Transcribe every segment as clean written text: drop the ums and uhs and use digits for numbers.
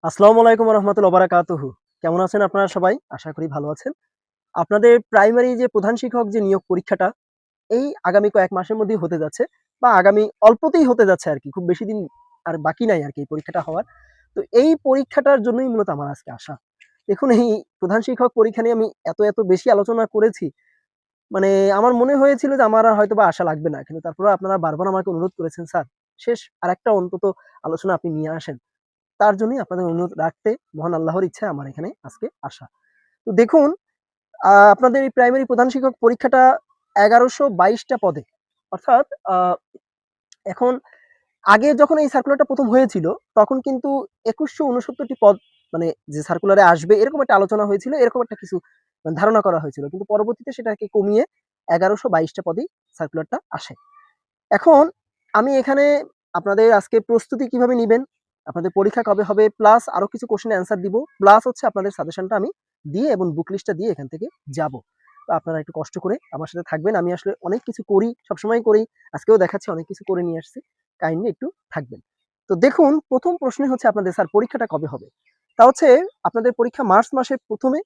আসসালামু আলাইকুম রহমতুল্লাহ বারাকাতুহু। কেমন আছেন আপনারা সবাই? আশা করি ভালো আছেন। আপনাদের প্রাইমারি যে প্রধান শিক্ষক যে নিয়োগ পরীক্ষাটা এই আগামী কয়েক মাসের মধ্যেই হতে যাচ্ছে বা আগামী অল্পতেই হতে যাচ্ছে আরকি। খুব বেশি দিন আর বাকি নাই আরকি এই পরীক্ষাটা হওয়ার। তো এই পরীক্ষাটার জন্যই মূলত আমার আজকে আসা। দেখুন এই প্রধান শিক্ষক পরীক্ষা নিয়ে আমি এত বেশি আলোচনা করেছি। মানে আমার মনে হয়েছিল যে আমার আর হয়তোবা আশা লাগবে না। কিন্তু তারপরেও আপনারা বারবার আমাকে অনুরোধ করেছেন, "স্যার শেষ আরেকটা অন্তত আলোচনা আপনি নিয়ে আসেন।" তার জন্যই আপনাদের অনুরোধ রাখতে মহান আল্লাহর ইচ্ছায় আমার এখানে আজকে আসা। তো দেখুন আপনাদের এই প্রাইমারি প্রধান শিক্ষক পরীক্ষাটা ১১২২ টা পদে। অর্থাৎ এখন আগে যখন এই সার্কুলারটা ১ম হয়েছিল তখন কিন্তু ২১৬৯ টি পদ মানে যে সার্কুলারে আসবে এরকম একটা আলোচনা হয়েছিল, এরকম একটা কিছু ধারণা করা হয়েছিল। কিন্তু পরবর্তীতে সেটাকে কমিয়ে ১১২২ টা পদেই সার্কুলারটা আসে। এখন আমি এখানে আপনাদের আজকে প্রস্তুতি কিভাবে নিবেন, আপনাদের পরীক্ষা কবে হবে, প্লাস আরো কিছু কোশ্চেনের অ্যান্সার দিব, প্লাস হচ্ছে আপনাদের সাজেশনটা আমি দিয়ে এবং বুক লিস্টটা দিয়ে এখান থেকে যাব। তো আপনারা একটু কষ্ট করে আমার সাথে থাকবেন। আমি আসলে অনেক কিছু করি, সবসময় করি। আজকেও দেখাচ্ছি অনেক কিছু করে নিয়ে আসছি। কাইন্ডলি একটু থাকবেন। তো দেখুন ১ম প্রশ্নই হচ্ছে আপনাদের স্যার পরীক্ষাটা কবে হবে? তা হচ্ছে আপনাদের পরীক্ষা মার্চ মাসের ১ম এ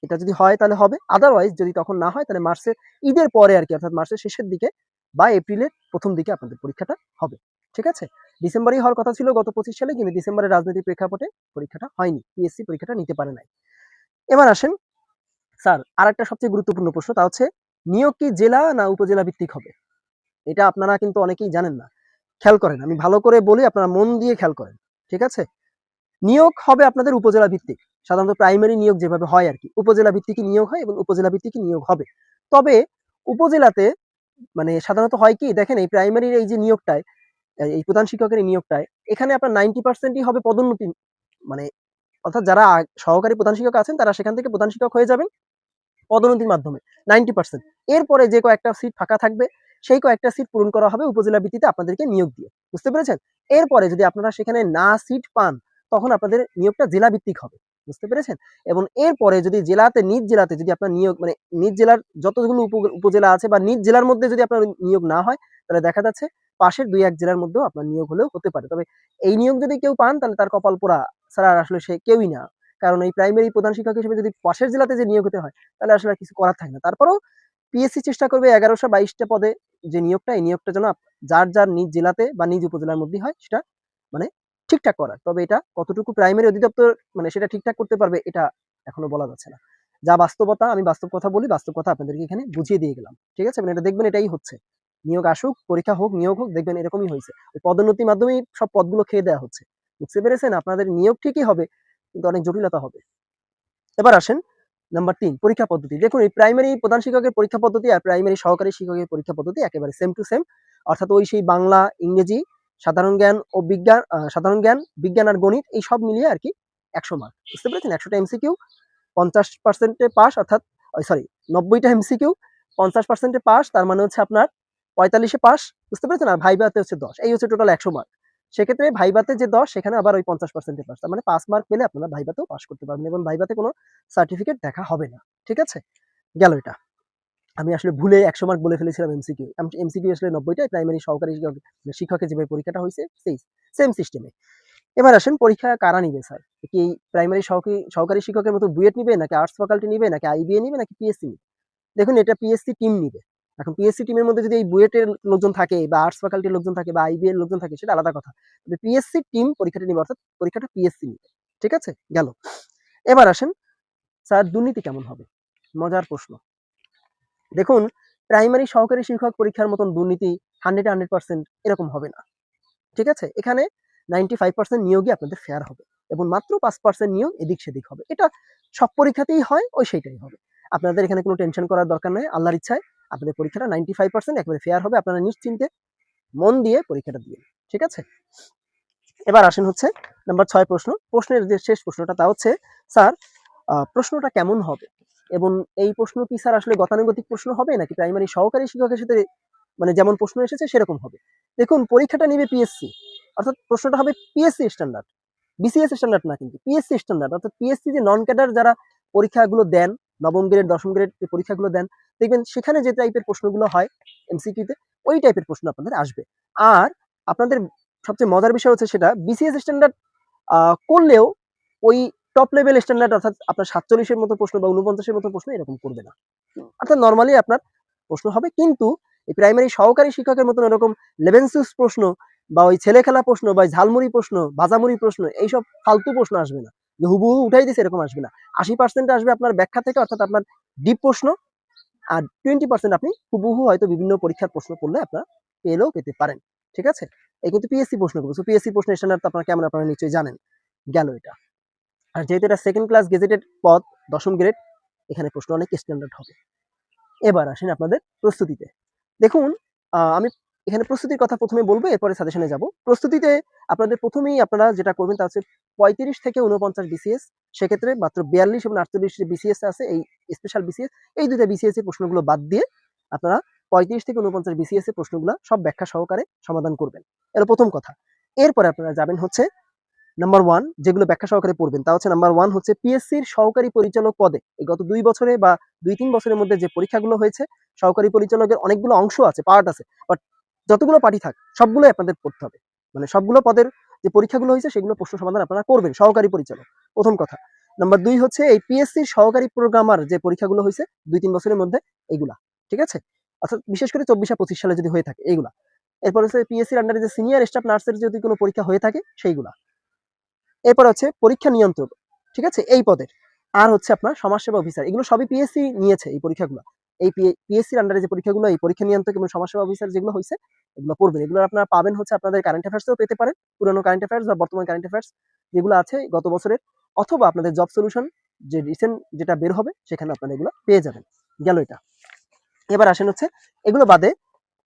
এটা যদি হয় তাহলে হবে। আদারওয়াইজ যদি তখন না হয় তাহলে মার্চের ঈদের পরে আরকি অর্থাৎ মার্চের শেষের দিকে বা এপ্রিলের ১ম দিকে আপনাদের পরীক্ষাটা হবে। ঠিক আছে? ডিসেম্বরেই হওয়ার কথা ছিল গত ২৫ সালে, কিন্তু ডিসেম্বরের রাজনৈতিক প্রেক্ষাপটে পরীক্ষাটা হয়নি। পিএসসি পরীক্ষাটা নিতে পারে নাই। এবার আসেন স্যার আরেকটা সবচেয়ে গুরুত্বপূর্ণ প্রশ্ন, তা হচ্ছে নিয়োগ কি জেলা না উপজেলা ভিত্তিক হবে? এটা আপনারা কিন্তু অনেকেই জানেন না। খেয়াল করেন, আমি ভালো করে বলি আপনারা মন দিয়ে খেয়াল করেন। ঠিক আছে? নিয়োগ হবে আপনাদের উপজেলা ভিত্তিক। সাধারণত প্রাইমারি নিয়োগ যেভাবে হয় আরকি। উপজেলা ভিত্তিকই নিয়োগ হয় এবং উপজেলা ভিত্তিকই নিয়োগ হবে। তবে উপজেলাতে মানে সাধারণত হয় কি দেখেন এই প্রাইমারির এই যে নিয়োগটায় এই প্রধান শিক্ষকের এই নিয়োগটায় এখানে আপনার 90% ই হবে পদোন্নতি, মানে অর্থাৎ যারা সহকারী প্রধান শিক্ষক আছেন তারা সেখান থেকে প্রধান শিক্ষক হয়ে যাবেন পদোন্নতির মাধ্যমে 90%। এরপরে যে কয়েকটা সিট ফাঁকা থাকবে সেই কয়েকটা সিট পূরণ করা হবে উপজেলা ভিত্তিতে আপনাদেরকে নিয়োগ দিয়ে। বুঝতে পেরেছেন? এরপরে যদি আপনারা সেখানে না সিট পান তখন আপনাদের নিয়োগটা জেলা ভিত্তিক হবে। বুঝতে পেরেছেন? এবং এরপরে যদি নিজ জেলাতে যদি আপনার নিয়োগ মানে নিজ জেলার যতগুলো উপজেলা আছে বা নিজ জেলার মধ্যে যদি আপনার নিয়োগ না হয় তাহলে দেখা যাচ্ছে পাশের ২-১ জেলার মধ্যেও আপনার নিয়োগ হলেও হতে পারে। তবে এই নিয়োগ যদি কেউ পান তাহলে তার কপাল পোড়া ছাড়া আর আসলে সে কেউই না। কারণ এই প্রাইমারি প্রধান শিক্ষক হিসেবে যদি পাশের জেলাতে যে নিয়োগ হতে হয় তাহলে আসলে আর কিছু করার থাকে না। তারপরেও পিএসসি চেষ্টা করবে ১১২২ টা পদে যে নিয়োগটা, এই নিয়োগটা যেন যার নিজ জেলাতে বা নিজ উপজেলার মধ্যেই হয় সেটা মানে ঠিকঠাক করার। তবে এটা কতটুকু প্রাইমারি অধিদপ্তর মানে সেটা ঠিকঠাক করতে পারবে এটা এখনো বলা যাচ্ছে না। যা বাস্তবতা, আমি বাস্তব কথা বলি, বাস্তব কথা আপনাদেরকে এখানে বুঝিয়ে দিয়ে গেলাম। ঠিক আছে? মানে এটা দেখবেন এটাই হচ্ছে। নিয়োগ আসুক, পরীক্ষা হোক, নিয়োগ হোক, দেখবেন এরকমই হইছে। ওই পদোন্নতির মাধ্যমেই সব পদগুলো খেয়ে দেয়া হচ্ছে। বুঝতে পেরেছেন? আপনাদের নিয়োগ ঠিকই হবে, কিন্তু অনেক জটিলতা হবে। এবার আসেন নাম্বার ৩ পরীক্ষা পদ্ধতি। দেখুন এই প্রাইমারি প্রধান শিক্ষকের পরীক্ষা পদ্ধতি আর প্রাইমারি সহকারী শিক্ষকের পরীক্ষা পদ্ধতি একেবারে সেম টু সেম। অর্থাৎ ওই সেই বাংলা, ইংরেজি, সাধারণ জ্ঞান ও বিজ্ঞান, সাধারণ জ্ঞান, বিজ্ঞান আর গণিত এই সব মিলিয়ে আরকি ১০০ মার্ক। বুঝতে পেরেছেন? ১০০ টা এমসিকিউ, ৫০% এ পাস অর্থাৎ সরি ৯০ টা এমসিকিউ, ৫০% এ পাস তার মানে হচ্ছে আপনার ৪৫ এ পাস। বুঝতে পেরেছেন? আর ভাইভাতে হচ্ছে ১০। এই হচ্ছে টোটাল ১০০ মার্ক। সেক্ষেত্রে ভাইভাতে যে ১০ সেখানে আবার ওই ৫০% এ পাস। তার মানে ৫ মার্ক পেলে আপনারা ভাইভাতেও পাস করতে পারবেন এবং ভাইভাতে কোনো সার্টিফিকেট দেখা হবে না। ঠিক আছে? গেল এটা। আমি আসলে ভুলে ১০০ মার্ক বলে ফেলেছিলাম এমসিকিউ। এমসিকিউ আসলে ৯০ টা প্রাইমারি সহকারী শিক্ষকের যেভাবে পরীক্ষাটা হইছে সেম সিস্টেমে। এবার আসেন পরীক্ষা কারা নিবে স্যার? কি প্রাইমারি সহকারী শিক্ষকের মতো বুয়েট নিবে নাকি আর্টস ফ্যাকাল্টি নিবে নাকি আইবিএ নিবে নাকি পিএসসি নিবে? দেখুন এটা পিএসসি টিম নিবে। এখন পিএসসি টিমের মধ্যে যদি এই বুয়েটের লোকজন থাকে বা আর্টস ফ্যাকাল্টির লোকজন থাকে বা আইবি এর লোকজন থাকে সেটা আলাদা কথা। তবে পিএসসি টিম পরীক্ষাটা নিবে অর্থাৎ পরীক্ষাটা পিএসসি নিবে। ঠিক আছে? গেল। এবার আসেন স্যার দুর্নীতি কেমন হবে? মজার প্রশ্ন। দেখুন প্রাইমারি সহকারী শিক্ষক পরীক্ষার মতন দুর্নীতি 100 এ 100% এরকম হবে না। ঠিক আছে? এখানে 95% নিয়োগই আপনাদের ফেয়ার হবে এবং মাত্র 5% নিয়োগ এদিক সেদিক হবে। এটা সব পরীক্ষাতেই হয়, সেটাই হবে। আপনাদের এখানে কোনো টেনশন করার দরকার নাই। আল্লাহর ইচ্ছায় আপনাদের পরীক্ষাটা 95% একেবারে ফেয়ার হবে। আপনারা নিশ্চিন্তে মন দিয়ে পরীক্ষাটা দিবেন। ঠিক আছে? এবার আসেন হচ্ছে নাম্বার ৬ প্রশ্ন। প্রশ্নের যে শেষ প্রশ্নটা তা হচ্ছে স্যার প্রশ্নটা কেমন হবে? এবং এই প্রশ্ন কি স্যার আসলে গতানুগতিক প্রশ্ন হবে নাকি প্রাইমারি সহকারী শিক্ষকের সাথে মানে যেমন প্রশ্ন এসেছে সেরকম হবে? দেখুন পরীক্ষাটা নিবে পিএসসি। অর্থাৎ প্রশ্নটা হবে পিএসসি স্ট্যান্ডার্ড। বিসিএস স্ট্যান্ডার্ড না কিন্তু পিএসসি স্ট্যান্ডার্ড। অর্থাৎ পিএসসি যে নন ক্যাডার যারা পরীক্ষাগুলো দেন, নবম গ্রেড, দশম গ্রেড যে পরীক্ষাগুলো দেন, দেখবেন সেখানে যে টাইপের প্রশ্নগুলো হয় এমসিকিউতে ওই টাইপের প্রশ্ন আপনাদের আসবে। আর আপনাদের সবচেয়ে মজার বিষয় হচ্ছে সেটা বিসিএস স্ট্যান্ডার্ড করলেও ওই টপ লেভেল স্ট্যান্ডার্ড অর্থাৎ আপনার 47-এর মতো প্রশ্ন বা 49-এর মতো প্রশ্ন এরকম করবে না। অর্থাৎ নরমালি আপনার প্রশ্ন হবে, কিন্তু এই প্রাইমারি সহকারী শিক্ষকের মতন এরকম লেভেনসুস প্রশ্ন বা ওই ছেলে খেলা প্রশ্ন বা ঝালমুড়ি প্রশ্ন, ভাজামুড়ি প্রশ্ন, এইসব ফালতু প্রশ্ন আসবে না, যে হুবহু উঠাই দিছে এরকম আসবে না। 80% আসবে আপনার ব্যাখ্যা থেকে, অর্থাৎ আপনার ডিপ প্রশ্ন, আর 20% আপনি হুবহু হয়তো বিভিন্ন পরীক্ষার প্রশ্ন পড়লে আপনারা পেলেও পেতে পারেন। ঠিক আছে, এই কিন্তু পিএসসি প্রশ্ন করবো, পিএসসি প্রশ্নের স্ট্যান্ডার্ড তো আপনারা কেমন আপনারা নিশ্চয়ই জানেন। গেল এটা। আর যেহেতু এটা সেকেন্ড ক্লাস গেজেটেড পদ, 10ম গ্রেড, এখানে প্রশ্ন অনেক স্ট্যান্ডার্ড হবে। এবার আসেন আপনাদের প্রস্তুতিতে। দেখুন, আমি এখানে প্রস্তুতির কথা প্রথমে বলবো, এরপরে সাজেশনে যাব। প্রস্তুতিতে আপনাদের প্রথমেই আপনারা যেটা করবেন তা হচ্ছে 35 থেকে 49 বিসিএস, সেক্ষেত্রে মাত্র 42 এবং 48 যে বিসিএস আছে, এই স্পেশাল বিসিএস, এই দুটো বিসিএস এর প্রশ্নগুলো বাদ দিয়ে আপনারা 35 থেকে 49 বিসিএস এর প্রশ্নগুলো সব ব্যাখ্যা সহকারে সমাধান করবেন। এটা প্রথম কথা। এরপরে আপনারা যাবেন হচ্ছে নাম্বার 1, যেগুলো ব্যাখ্যা সহকারে পড়বেন তা হচ্ছে নাম্বার 1 হচ্ছে পিএসসির সহকারী পরিচালক পদে এই গত 2 বছরে বা 2-3 বছরের মধ্যে যে পরীক্ষাগুলো হয়েছে, সহকারী পরিচালকের অনেকগুলো অংশ আছে, পার্ট আছে, বাট যতগুলো পার্টি থাক সবগুলোই আপনাদের পড়তে হবে। মানে সবগুলো পদের যে পরীক্ষাগুলো হয়েছে সেগুলো প্রশ্ন সমাধান আপনারা করবেন, সহকারী পরিচালক, প্রথম কথা। নাম্বার 2 হচ্ছে এই পিএসসির সহকারী প্রোগ্রামার যে পরীক্ষাগুলো হয়েছে 2-3 বছরের মধ্যে, এইগুলা, ঠিক আছে, অর্থাৎ বিশেষ করে 24-25 সালে যদি হয়ে থাকে এইগুলা। এরপর হচ্ছে পিএসসির আন্ডারে যে সিনিয়র স্টাফ নার্সের যদি কোনো পরীক্ষা হয়ে থাকে সেইগুলা। এরপর হচ্ছে পরীক্ষা নিয়ন্ত্রক, ঠিক আছে, এই পদের। আর হচ্ছে আপনার সমাজসেবা অফিসার, এগুলো সবই পিএসসি নিয়েছে এই পরীক্ষাগুলো। এই পিএসসির আন্ডারে যে পরীক্ষাগুলো, এই পরীক্ষা নিয়ন্ত্রক এবং সমাজসেবা অফিসার যেগুলো হয়েছে, এগুলো পড়বেন। এগুলো আপনারা পাবেন হচ্ছে আপনাদের কারেন্ট অ্যাফেয়ার্সেও পেতে পারেন, পুরনো কারেন্ট অ্যাফেয়ার্স বা বর্তমান কারেন্ট অ্যাফেয়ার্স যেগুলো আছে গত বছরের, অথবা আপনাদের জব সলিউশন যে রিসেন্ট যেটা বের হবে সেখানে আপনারা এগুলো পেয়ে যাবেন। গেল এটা। এবার আসেন হচ্ছে এগুলো বাদে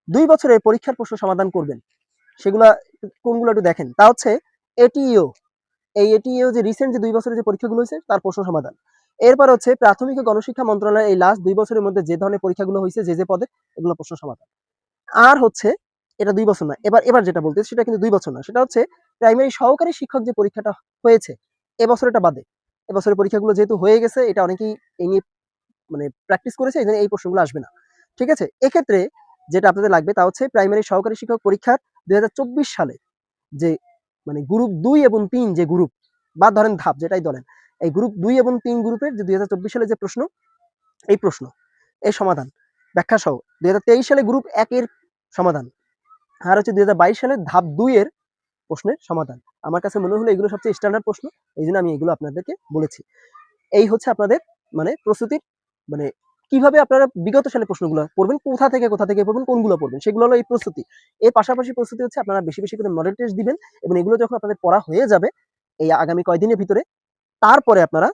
2 বছরের পরীক্ষার প্রশ্ন সমাধান করবেন, সেগুলা কোনগুলো একটু দেখেন। তা হচ্ছে এটিইও, এই এটিইও যে রিসেন্ট যে 2 বছরের যে পরীক্ষাগুলো হয়েছে তার প্রশ্ন সমাধান। এরপর হচ্ছে প্রাথমিক ও গণশিক্ষা মন্ত্রণালয়ের এই লাস্ট 2 বছরের মধ্যে যে ধরনের পরীক্ষাগুলো হয়েছে যে পদে, এগুলো প্রশ্ন সমাধান। আর হচ্ছে এটা 2 বছর না, এবার যেটা বলতেছি সেটা কিন্তু 2 বছর না, সেটা হচ্ছে প্রাইমারি সহকারী শিক্ষক যে পরীক্ষাটা হয়েছে এবছর, এটা বাদে এবছরের পরীক্ষাগুলো যেহেতু হয়ে গেছে, এটা অনেকেই এই নিয়ে মানে প্র্যাকটিস করেছে, এই জন্য এই প্রশ্নগুলো আসবে না। ঠিক আছে, এক্ষেত্রে যেটা আপনাদের লাগবে তা হচ্ছে প্রাইমারি সহকারী শিক্ষক পরীক্ষার 2024 সালে যে মানে গ্রুপ 2 এবং 3 যে গ্রুপ বা ধরেন ধাপ যেটাই ধরেন, এই গ্রুপ 2 এবং 3 গ্রুপের যে 2024 সালে যে প্রশ্ন, এই প্রশ্ন এর সমাধান ব্যাখ্যা সহ 2023 সালে গ্রুপ 1 এর সমাধান, আর হচ্ছে 2022 সালে ধাপ 2 এর প্রশ্নের সমাধান। আমার কাছে মনে হলো এগুলো সবচেয়ে স্ট্যান্ডার্ড প্রশ্ন, এই জন্য আমি এগুলো আপনাদেরকে বলেছি। এই হচ্ছে আপনাদের মানে প্রস্তুতির, মানে কিভাবে আপনারা বিগত সালে প্রশ্নগুলো পড়বেন, কোথা থেকে পড়বেন, কোনগুলো পড়বেন, সেগুলো হলো এই প্রস্তুতি। এর পাশাপাশি প্রস্তুতি হচ্ছে আপনারা বেশি বেশি করে মডেল টেস্ট দিবেন, এবং এগুলো যখন আপনাদের পড়া হয়ে যাবে এই আগামী কয়দিনের ভিতরে, তারপরে আপনারা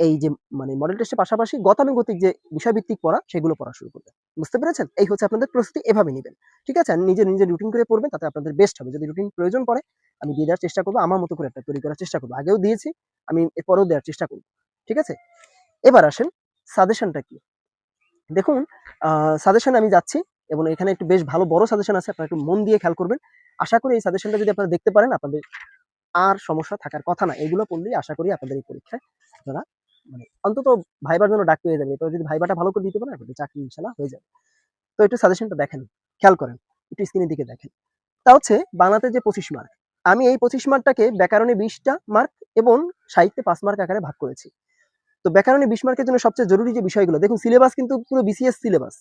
এই যে মানে মডেল টেস্টের পাশাপাশি গতানুগতিক যে বিষয়ভিত্তিক পড়া সেগুলো পড়া শুরু করবেন। বুঝতে পেরেছেন? এই হচ্ছে আপনাদের প্রস্তুতি, এভাবে নেবেন। ঠিক আছে? নিজের নিজের রুটিন করে পড়বেন, তাতে আপনাদের বেস্ট হবে। যদি রুটিন প্রয়োজন পড়ে আমি দিয়ে দেওয়ার চেষ্টা করব, আমার মতো করে একটা তৈরি করার চেষ্টা করব। আগেও দিয়েছি, আমি এরপরেও দেওয়ার চেষ্টা করব। ঠিক আছে? এবার আসেন সাজেশনটা কি? দেখুন, সাজেশন আমি যাচ্ছি এবং এখানে একটু বেশ ভালো বড় সাজেশন আছে, আপনারা একটু মন দিয়ে খেয়াল করবেন। আশা করি এই সাজেশনটা যদি আপনারা দেখতে পারেন, আপনাদের আর সমস্যা থাকার কথা না। এগুলো পড়লেই আশা করি আপনাদের এই পরীক্ষায় আপনারা মানে অন্তত ভাইবার জন্য ডাক পেয়ে যাবেন। এরপরে যদি ভাইবাটা ভালো করে দিতে পারেন, আপনাদের চাকরি ইনশাআল্লাহ হয়ে যাবে। তো একটু সাজেশনটা দেখেন, খেয়াল করেন, একটু স্ক্রিনের দিকে দেখেন। তা হচ্ছে বাংলাতে যে 25 মার্ক, আমি এই 25 মার্কটাকে ব্যাকরণে 20টা মার্ক এবং সাহিত্যে 5 মার্ক আকারে ভাগ করেছি। তো ব্যাকরণে 20 মার্কের জন্য সবচেয়ে জরুরি যে বিষয়গুলো, দেখুন সিলেবাস কিন্তু পুরো বিসিএস সিলেবাস,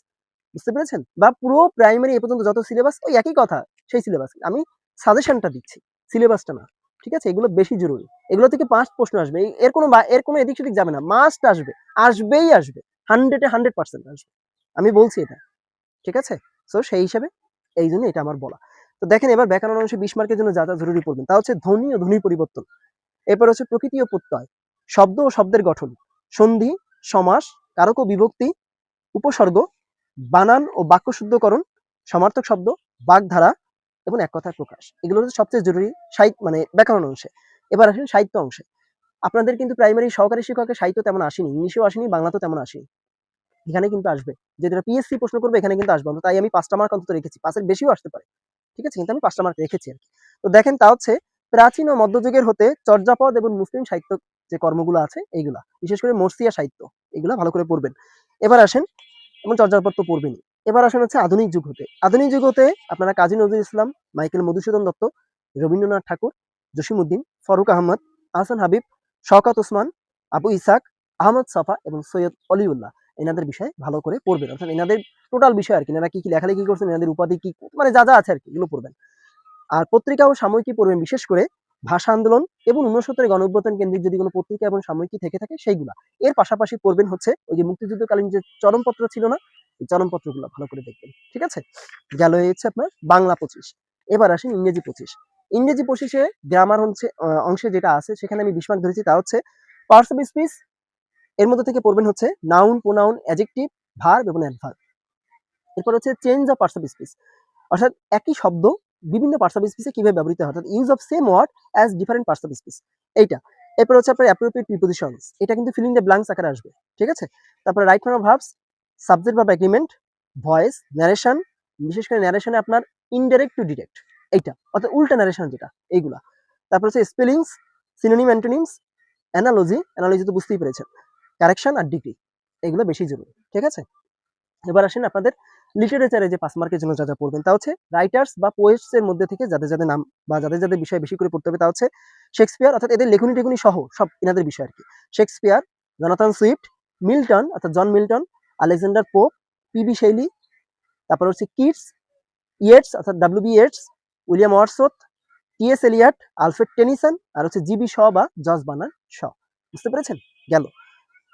বুঝতে পেরেছেন? বা পুরো প্রাইমারি এ পর্যন্ত যত সিলেবাস ওই একই কথা, সেই সিলেবাস। আমি সাজেশনটা দিচ্ছি, সিলেবাসটা না। ঠিক আছে? এগুলো বেশি জরুরি। এগুলো থেকে 5 প্রশ্ন আসবে। এর কোনো এদিক সেদিক যাবে না। মাস্ট আসবে। আসবেই আসবে। 100 এ 100% আসবে। আমি বলছি এটা। ঠিক আছে? সো সেই হিসাবে এইজন্য এটা আমার বলা। তো দেখেন এবার ব্যাকরণ অংশে 20 মার্কের জন্য যা যা জরুরি পড়বেন তা হচ্ছে ধ্বনি ও ধ্বনি পরিবর্তন। এরপর হচ্ছে প্রকৃতি ও প্রত্যয়, শব্দ ও শব্দের গঠন, সন্ধি, সমাস, কারক ও বিভক্তি, উপসর্গ, বানান ও বাক্য শুদ্ধকরণ, সমার্থক শব্দ, বাগধারা এবং এক কথায় প্রকাশ। এগুলো হচ্ছে সবচেয়ে জরুরি সাহিত্য মানে ব্যাকরণ অংশে। এবার আসেন সাহিত্য অংশে। আপনাদের কিন্তু প্রাইমারি সহকারী শিক্ষকের সাহিত্য তেমন আসেনি, ইংলিশেও আসেনি, বাংলাতেও তেমন আসেনি। এখানে কিন্তু আসবে, যেটা পিএসসি প্রশ্ন করবে এখানে কিন্তু আসবে, তাই আমি 5টা মার্ক অন্তত রেখেছি, 5 এর বেশিও আসতে পারে। ঠিক আছে, কিন্তু আমি 5টা মার্ক রেখেছি আর কি। তো দেখেন তা হচ্ছে প্রাচীন ও মধ্যযুগের হতে চর্যাপদ এবং মুসলিম সাহিত্য যে কর্মগুলো আছে এইগুলা, বিশেষ করে মরসিয়া সাহিত্য, এগুলা ভালো করে পড়বেন। এবার আসেন, এবং চর্যাপদ তো পড়বেনই। এবার আসেন হচ্ছে আধুনিক যুগ হতে। আধুনিক যুগ হতে আপনারা কাজী নজরুল ইসলাম, মাইকেল মধুসূদন দত্ত, রবীন্দ্রনাথ ঠাকুর, জসিমউদ্দিন, ফারুক আহমদ, আহসান হাবিব, শওকত ওসমান, আবু ইসাক, আহমদ সাফা এবং সৈয়দ অলিউল্লাহ এনাদের বিষয়ে ভালো করে পড়বেন। অর্থাৎ এনাদের টোটাল বিষয় আর কি, এনারা কি কি লেখালেখি করছেন, এনাদের উপাধি কি, মানে যা যা আছে আর কি, এগুলো পড়বেন। আর পত্রিকা ও সাময়িকী পড়বেন, বিশেষ করে ভাষা আন্দোলন এবং 69 গণঅভ্যুত্থান কেন্দ্রিক যদি কোনো পত্রিকা এবং সাময়িকী থেকে থাকে সেইগুলা। এর পাশাপাশি পড়বেন হচ্ছে ওই যে মুক্তিযুদ্ধকালীন যে চরমপত্র ছিল না, এই চরমপত্রগুলো ভালো করে দেখবেন। ঠিক আছে, গেল হচ্ছে আপনার বাংলা 25। এবার আসেন ইংরেজি 25। ইংরেজি 25-এ গ্রামার হচ্ছে অংশে যেটা আছে সেখানে আমি 20 মার্ক ধরেছি, তা হচ্ছে পার্টস অফ স্পিচ। এর মধ্যে থেকে পড়বেন হচ্ছে নাউন, প্রোনাউন, অ্যাডজেক্টিভ, ভার্ব এবং অ্যাডভার্ব। এরপর হচ্ছে change of parts of speech, অর্থাৎ একই শব্দ বিভিন্ন পার্টস অফ স্পিচে কিভাবে ব্যবহৃত হয়, অর্থাৎ use of same word as different parts of speech এইটা। এরপর হচ্ছে আপনার অ্যাপ্রোপ্রিয়েট প্রিপোজিশনস, এটা কিন্তু ফিলিং দ্য ব্ল্যাঙ্কস আকারে আসবে। ঠিক আছে, তারপরে right form of verbs, subject verb agreement, voice, narration, বিশেষ করে ন্যারেশনে আপনার ইনডাইরেক্ট টু ডিরেক্ট এইটা, অর্থাৎ উল্টা ন্যারেশন যেটা, এইগুলা। তারপর হচ্ছে spellings, synonym, antonyms, analogy, analogy তো বুঝতেই পেরেছেন, কারেকশন আর ডিগ্রি, এগুলো বেশি জরুরি। ঠিক আছে, এবার আসেন আপনাদের লিটারেচারে যে 5 মার্কের জন্য যা যা পড়বেন, তা হচ্ছে রাইটার্স বা পোয়েটস এর মধ্যে থেকে যাদের যাদের নাম বা যাদের যাদের বিষয় বেশি করে পড়তে হবে, তা হচ্ছে শেক্সপিয়ার, অর্থাৎ এদের লেখনী টেখনী সহ সব এনাদের বিষয় আর কি। শেক্সপিয়ার, জনাথন সুইফট, মিল্টন অর্থাৎ John Milton, Alexander Pope, P B Shelley, তারপর হচ্ছে কিটস, ইয়েটস অর্থাৎ W B Yeats, William Wordsworth, T S. Eliot, Alfred Tennyson, আর হচ্ছে জি.বি. শ বা জর্জ বার্নার্ড শ। বুঝতে পেরেছেন? গেল।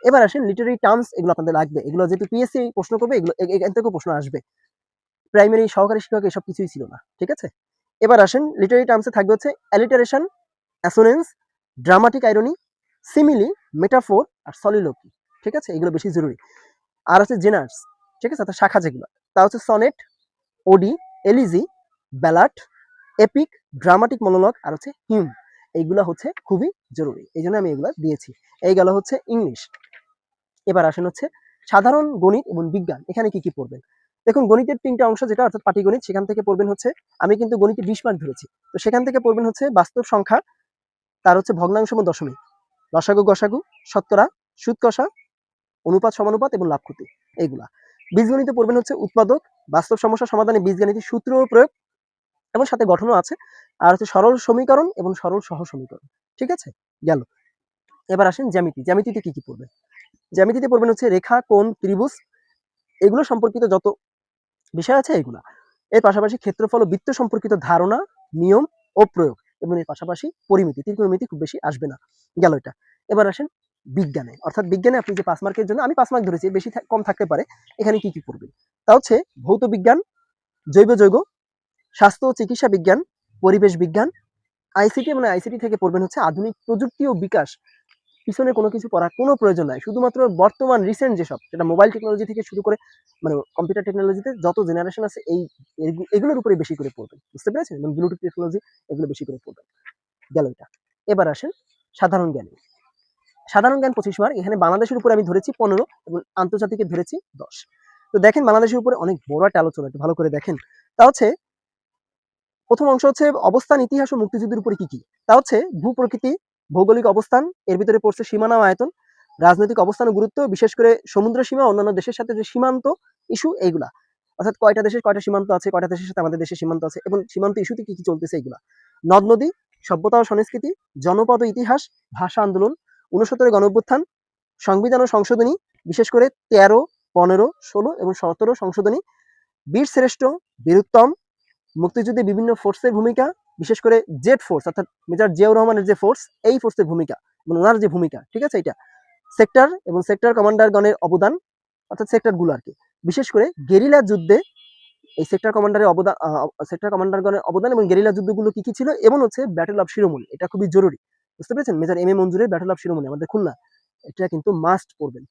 এবার আসেন লিটারি টার্মস, এগুলো আপনাদের লাগবে, এগুলো যেহেতু পিএসসি প্রশ্ন করবে, এগুলো এখান থেকেও প্রশ্ন আসবে। প্রাইমারি সহকারী শিক্ষক এসব কিছুই ছিল না। ঠিক আছে, এবার আসেন লিটারি টার্মসে থাকবে হচ্ছে alliteration, assonance, dramatic irony, simile, metaphor আর সলিলোকি। ঠিক আছে, এগুলো বেশি জরুরি। আর হচ্ছে জেনার্স, ঠিক আছে, অর্থাৎ শাখা যেগুলো, তা হচ্ছে sonnet, ode, elegy, ballad, epic, dramatic monologue আর হচ্ছে হিউম। এইগুলো হচ্ছে খুবই জরুরি, এই জন্য আমি এগুলো দিয়েছি। এই গেল হচ্ছে ইংলিশ। এবার আসেন হচ্ছে সাধারণ গণিত এবং বিজ্ঞান, এখানে কি কি পড়বেন। দেখুন, গণিতের 3টা অংশ যেটা অর্থাৎ পাটিগণিত, সেখান থেকে পড়বেন হচ্ছে, আমি কিন্তু গণিতে 20 মার্ক ধরেছি, তো সেখান থেকে পড়বেন হচ্ছে বাস্তব সংখ্যা, তার হচ্ছে ভগ্নাংশ এবং দশমিক, লসাগু গসাগু, শতকরা, সুদ কষা, অনুপাত সমানুপাত এবং লাভ ক্ষতি, এইগুলা। বীজগণিতে পড়বেন হচ্ছে উৎপাদক, বাস্তব সমস্যা সমাধানে বীজগণিতের সূত্র প্রয়োগ এবং সাথে গঠনও আছে, আর হচ্ছে সরল সমীকরণ এবং সরল সহ সমীকরণ। ঠিক আছে, গেল। এবার আসেন জ্যামিতি, জ্যামিতিতে কি কি পড়বেন। জ্যামিতিতে পড়বেন হচ্ছে রেখা, কোণ, ত্রিভুজ, এগুলো সম্পর্কিত যত বিষয় আছে এগুলা। এর পাশাপাশি ক্ষেত্রফল ও বৃত্ত সম্পর্কিত ধারণা, নিয়ম ও প্রয়োগ, এবং এর পাশাপাশি পরিমিতি, ত্রিকোণমিতি খুব বেশি আসবে না। গেল এটা। এবার আসেন বিজ্ঞানে, অর্থাৎ বিজ্ঞানে আপনি যে 5 মার্কের জন্য আমি 5 মার্ক ধরেছি, বেশি কম থাকতে পারে, এখানে কি কি পড়বেন, তা হচ্ছে ভৌত বিজ্ঞান, জৈব যৌগ, স্বাস্থ্য ও চিকিৎসা বিজ্ঞান, পরিবেশ বিজ্ঞান, আইসিটি, মানে আইসিটি থেকে পড়বেন হচ্ছে আধুনিক প্রযুক্তি ও বিকাশ, পিছনে কোনো কিছু পড়ার কোনো প্রয়োজন নাই, শুধুমাত্র বর্তমান রিসেন্ট যেসব, সেটা মোবাইল টেকনোলজি থেকে শুরু করে মানে কম্পিউটার টেকনোলজিতে যত জেনারেশন আছে এই এগুলোর উপরে বেশি করে পড়বেন। বুঝতে পেরেছেন? মানে ব্লুটুথ টেকনোলজি, এগুলো বেশি করে পড়বেন। গেল এটা। এবার আসেন সাধারণ জ্ঞান। সাধারণ জ্ঞান 25 মার্ক, এখানে বাংলাদেশের উপরে আমি ধরেছি 15 এবং আন্তর্জাতিকে ধরেছি 10। তো দেখেন বাংলাদেশের উপরে অনেক বড় একটা আলোচনা, একটু ভালো করে দেখেন। তা হচ্ছে প্রথম অংশ হচ্ছে অবস্থান, ইতিহাস ও মুক্তিযুদ্ধের উপরে কি কি, তা হচ্ছে ভূপ্রকৃতি, ভৌগোলিক অবস্থান, এর ভিতরে পড়ছে সীমানা ও আয়তন, রাজনৈতিক অবস্থান ও গুরুত্ব, বিশেষ করে সমুদ্র সীমা, অন্যান্য দেশের সাথে যে সীমান্ত ইস্যু, এইগুলা, অর্থাৎ কয়টা দেশের কয়টা সীমান্ত আছে, কয়টা দেশের সাথে আমাদের দেশের সীমান্ত আছে এবং সীমান্ত ইস্যুতে কি কি চলতেছে, এইগুলা। নদ নদী, সভ্যতা ও সংস্কৃতি, জনপদ ও ইতিহাস, ভাষা আন্দোলন, 69 গণঅভ্যুত্থান, সংবিধান ও সংশোধনী, বিশেষ করে 13, 15, 16 এবং 17 সংশোধনী, বীর শ্রেষ্ঠ, বীরুত্তম, মুক্তিযুদ্ধে বিভিন্ন ফোর্সের ভূমিকা, বিশেষ করে জেড ফোর্স অর্থাৎ মেজর জিয়াউর রহমানের যে ফোর্স, এই ফোর্সের ভূমিকা এবং ওনার যে ভূমিকা, ঠিক আছে, এটা সেক্টর এবং সেক্টর কমান্ডারগণের অবদান, অর্থাৎ সেক্টরগুলো আর কি, বিশেষ করে গেরিলা যুদ্ধে এই সেক্টর কমান্ডারের অবদান, সেক্টর কমান্ডারগণের অবদান এবং গেরিলা যুদ্ধগুলো কি কি ছিল, এবং হচ্ছে ব্যাটল অফ শিরোমণি, এটা খুবই জরুরি। বুঝতে পেরেছেন? মেজর এম এ মঞ্জুরের ব্যাটল অফ শিরোমণি আমাদের খুলনা, এটা কিন্তু মাস্ট পড়বেন।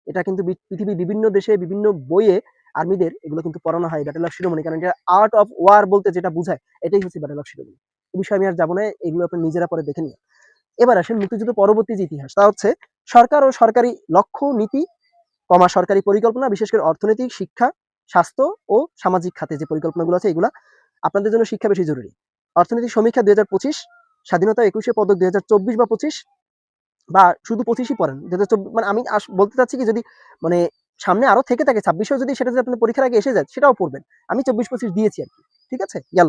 এটা কিন্তু পৃথিবীর বিভিন্ন দেশে বিভিন্ন বইয়ে আর্মিদের এগুলো কিন্তু পড়ানো হয়, ব্যাটল অফ শিরোমণি, কারণ এটা আর্ট অফ ওয়ার বলতে যেটা বোঝায়, এটাই হচ্ছে ব্যাটল অফ শিরোমণি। এই বিষয়ে আমি আর যাবো না, এগুলো আপনি নিজেরা পরে দেখে নিন। এবার আসেন মুক্তিযুদ্ধ পরবর্তী যে ইতিহাস, তা হচ্ছে সরকার ও সরকারি লক্ষ্য নীতি, সরকারি পরিকল্পনা, বিশেষ করে অর্থনৈতিক, শিক্ষা, স্বাস্থ্য ও সামাজিক খাতে যে পরিকল্পনাগুলো আছে, এগুলা আপনাদের জন্য শিক্ষা বেশি জরুরি। অর্থনৈতিক সমীক্ষা 2025, স্বাধীনতা 21 পদক 2024 বা 25, বা শুধু 25ই পড়েন 2024, মানে আমি বলতে চাচ্ছি কি, যদি মানে সামনে আরো থেকে থাকে 26 যদি সেটা যদি আপনার পরীক্ষার আগে এসে যায়, সেটাও পড়বেন। আমি 24-25 দিয়েছি আর কি। ঠিক আছে, গেল।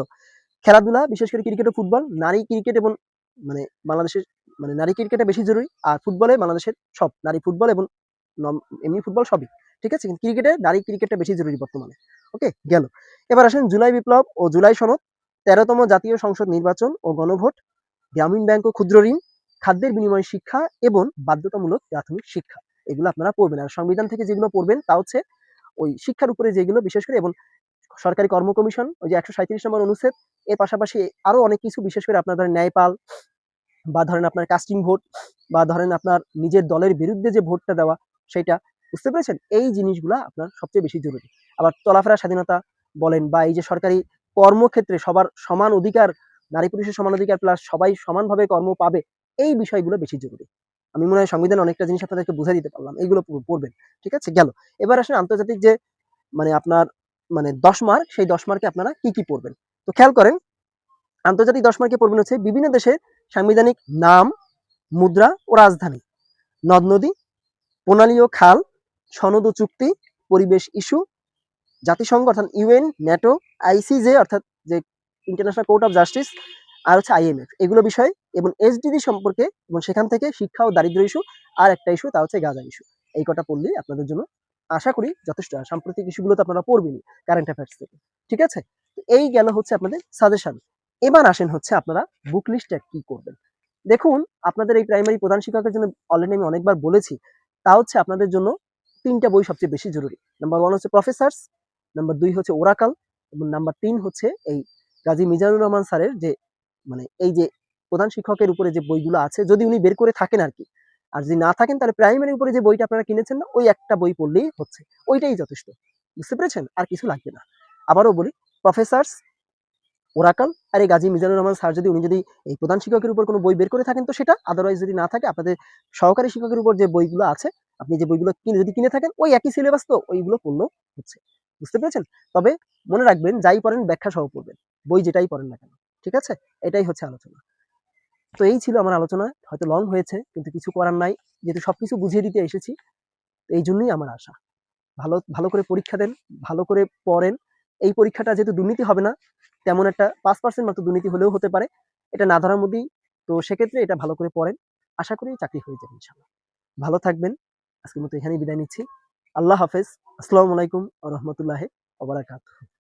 খেলাধুলা, বিশেষ করে ক্রিকেট ও ফুটবল, নারী ক্রিকেট এবং মানে বাংলাদেশের মানে নারী ক্রিকেটে বেশি জরুরি, আর ফুটবলে বাংলাদেশের সব নারী ফুটবল এবং এমনি ফুটবল সবই ঠিক আছে, কিন্তু ক্রিকেটে নারী ক্রিকেটটা বেশি জরুরি বর্তমানে। ওকে, গেল। এবার আসেন জুলাই বিপ্লব ও জুলাই সনদ, 13তম জাতীয় সংসদ নির্বাচন ও গণভোট, গ্রামীণ ব্যাংক ও ক্ষুদ্র ঋণ, খাদ্যের বিনিময় শিক্ষা এবং বাধ্যতামূলক প্রাথমিক শিক্ষা, এগুলো আপনারা পড়বেন। আর সংবিধান থেকে যেগুলো পড়বেন তা হচ্ছে ওই শিক্ষার উপরে যেগুলো বিশেষ করে, এবং সরকারি কর্ম কমিশন ওই যে 137 নম্বর অনুচ্ছেদ, এর পাশাপাশি আরো অনেক কিছু, বিশেষ করে আপনার ধরেন ন্যায়পাল, বা ধরেন আপনার কাস্টিং ভোট, বা ধরেন আপনার নিজের দলের বিরুদ্ধে যে ভোটটা দেওয়া সেটা, বুঝতে পেরেছেন? এই জিনিসগুলা আপনার সবচেয়ে বেশি জরুরি। আবার চলাফেরার স্বাধীনতা বলেন, বা এই যে সরকারি কর্মক্ষেত্রে সবার সমান অধিকার, নারী পুরুষের সমান অধিকার প্লাস সবাই সমানভাবে কর্ম পাবে, এই বিষয়গুলো বেশি জরুরি। আমি মনে হয় সংবিধান অনেকটা জিনিস আপনাদেরকে বুঝাই দিতে পারলাম, এইগুলো পড়বেন। ঠিক আছে, গেল। এবার আসেন আন্তর্জাতিক যে মানে আপনার মানে 10 মার্ক, সেই 10 মার্কে আপনারা কি কি পড়বেন। তো খেয়াল করেন, আন্তর্জাতিক 10 মার্কে পড়বেন হচ্ছে বিভিন্ন দেশের সাংবিধানিক নাম, মুদ্রা ও রাজধানী, নদ নদী, প্রণালী ও খাল, সনদ ও চুক্তি, পরিবেশ ইস্যু, জাতিসংঘ অর্থাৎ ইউএন, ন্যাটো, আইসিজে অর্থাৎ যে ইন্টারন্যাশনাল কোর্ট অফ জাস্টিস, আর হচ্ছে আইএমএফ, এগুলো বিষয়, এবং এসডিজি সম্পর্কে, এবং সেখান থেকে শিক্ষা ও দারিদ্র ইস্যু, আর একটা ইস্যু তা হচ্ছে গাঁজা ইস্যু। এই কটা পড়লেই আপনাদের জন্য আশা করি যথেষ্ট। আর সাম্প্রতিক ইস্যুগুলো তো আপনারা পড়বেনই কারেন্ট অ্যাফেয়ার্স থেকে। ঠিক আছে, তো এই গেল হচ্ছে আপনাদের সাজেশন। এবার আসেন হচ্ছে আপনারা বুক লিস্টটা কি করবেন। দেখুন, আপনাদের এই প্রাইমারি প্রধান শিক্ষকের জন্য অলরেডি আমি অনেকবার বলেছি, তা হচ্ছে আপনাদের জন্য 3টা বই সবচেয়ে বেশি জরুরি। নাম্বার 1 হচ্ছে প্রফেসরস, নাম্বার 2 হচ্ছে ওরাকাল, এবং নাম্বার 3 হচ্ছে এই গাজী মিজানুর রহমান স্যারের যে মানে এই যে প্রধান শিক্ষকের উপরে যে বইগুলো আছে, যদি উনি বের করে থাকেন আর কি। আর যদি না থাকেন তাহলে প্রাইমারি উপরে যে বইটা আপনারা কিনেছেন না, ওই একটা বই পড়লেই হচ্ছে, ওইটাই যথেষ্ট। বুঝতে পেরেছেন? আর কিছু লাগবে না। আবারও বলি, প্রফেসরস, ওরাকাল, আর এই গাজী মিজানুর রহমান স্যার যদি উনি যদি এই প্রধান শিক্ষকের উপর কোনো বই বের করে থাকেন তো সেটা, আদারওয়াইজ যদি না থাকে আপনাদের সহকারী শিক্ষকের উপর যে বইগুলো আছে, আপনি যে বইগুলো যদি কিনে থাকেন ওই একই সিলেবাস, তো ওইগুলো পড়লেও হচ্ছে। বুঝতে পেরেছেন? তবে মনে রাখবেন, যাই পড়েন ব্যাখ্যা সহ পড়বেন, বই যেটাই পড়েন না কেন। ঠিক আছে, এটাই হচ্ছে আলোচনা। তো এই ছিল আমার আলোচনা, হয়তো লং হয়েছে কিন্তু কিছু করার নাই, যেহেতু সবকিছু বুঝিয়ে দিতে এসেছি, তো এই জন্যই আমার আশা। ভালো ভালো করে পরীক্ষা দেন, ভালো করে পড়েন। এই পরীক্ষাটা যেহেতু দুর্নীতি হবে না, তেমন একটা 5% মাত্র দুর্নীতি হলেও হতে পারে, এটা না ধরার মধ্যেই, তো সেক্ষেত্রে এটা ভালো করে পড়েন, আশা করি চাকরি হয়ে যাবে ইনশাআল্লাহ। ভালো থাকবেন, আজকের মতো এখানেই বিদায় নিচ্ছি। আল্লাহ হাফেজ, আসসালামু আলাইকুম ওয়া রাহমাতুল্লাহি ওয়া বারাকাতুহু।